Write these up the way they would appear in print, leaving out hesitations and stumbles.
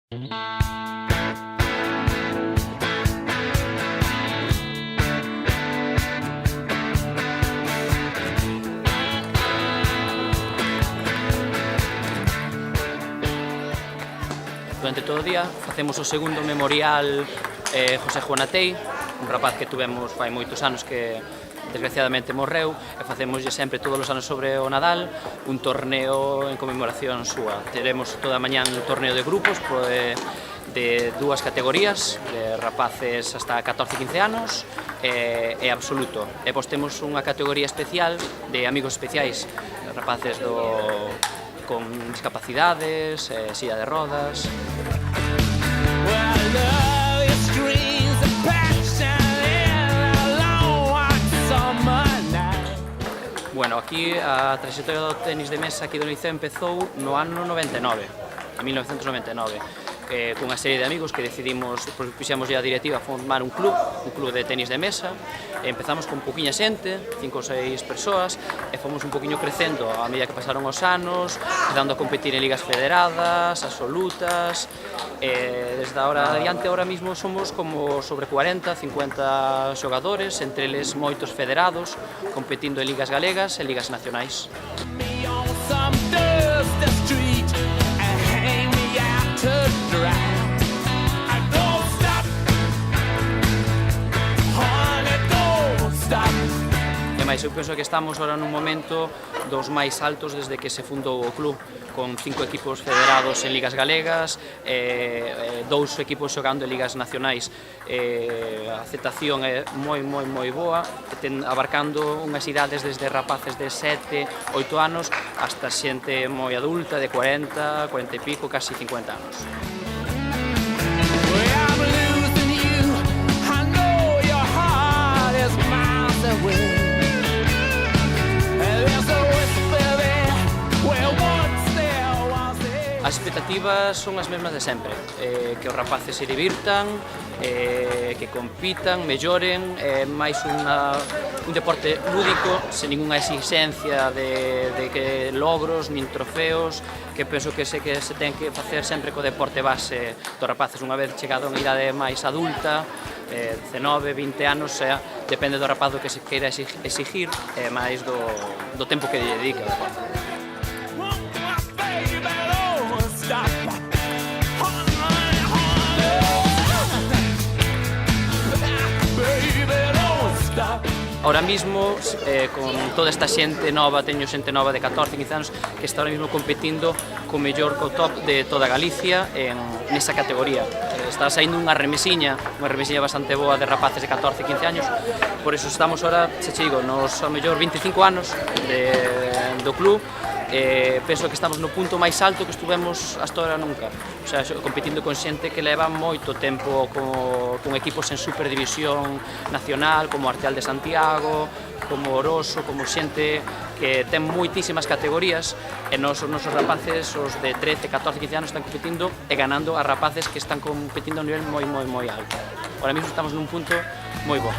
Durante todo o día facemos o segundo memorial José Juanatei, un rapaz que tuvemos fai moitos anos que desgraciadamente morreu, e facemoslle sempre todos os anos sobre o Nadal un torneo en conmemoración súa. Teremos toda a mañán un torneo de grupos de dúas categorías, de rapaces hasta 14-15 anos e absoluto. E pois temos unha categoría especial de amigos especiais, rapaces con discapacidades, silla de rodas. Bueno, aquí a trayectoria do tenis de mesa aquí do Liceo empezou no ano 99, en 1999, cunha serie de amigos que decidimos, puxemos a directiva a formar un club de tenis de mesa, e empezamos con poquinha xente, 5 ou 6 persoas, e fomos un poquinho crecendo a medida que pasaron os anos, empezando a competir en ligas federadas, absolutas, desde ahora adiante, ahora mismo somos como sobre 40-50 xogadores, entre eles moitos federados, competindo en ligas galegas e ligas nacionais. Mais, eu penso que estamos agora nun momento dos máis altos desde que se fundou o club, con 5 equipos federados en ligas galegas, 2 equipos xogando en ligas nacionais. A aceptación é moi boa, abarcando unhas idades desde rapaces de 7, 8 anos hasta xente moi adulta de 40, 40 e pico, casi 50 anos. As expectativas son as mesmas de sempre, que os rapaces se divirtan, que compitan, melloren, máis un deporte lúdico, sen ninguna exigencia de que logros, nin trofeos, que penso que se ten que facer sempre co deporte base dos rapaces unha vez chegado a unha idade máis adulta, 19, 20 anos, depende do rapaz do que se queira exigir, máis do tempo que lle dedica ao deporte. Ahora mismo, con toda esta xente nova, teño xente nova de 14-15 anos que está ahora mismo competindo co mellor, co top de toda Galicia nesa categoría. Está saindo unha remesiña bastante boa de rapaces de 14-15 años, por iso estamos ahora, se che digo, nos ao mellor 25 anos do club. Penso que estamos no punto máis alto que estuvemos hasta ahora nunca, o sea, competindo con xente que leva moito tempo con equipos en superdivisión nacional, como Arteal de Santiago, como Oroso, como xente que ten moitísimas categorías, e os nosos rapaces, os de 13, 14, 15 anos, están competindo e ganando a rapaces que están competindo a un nivel moi alto. Ahora mismo estamos nun punto moi bo.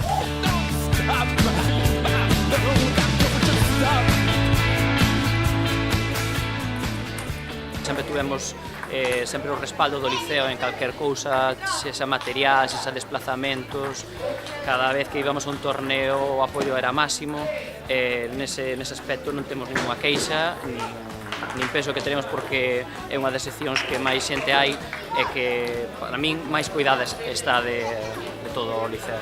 Sempre tuvemos sempre o respaldo do Liceo en calquer cousa, xa material, xa desplazamentos. Cada vez que íbamos a un torneo o apoio era máximo, nese aspecto non temos ninguna queixa, nin penso que teremos, porque é unha das seccións que máis xente hai e que, para min, máis cuidada está de todo o Liceo.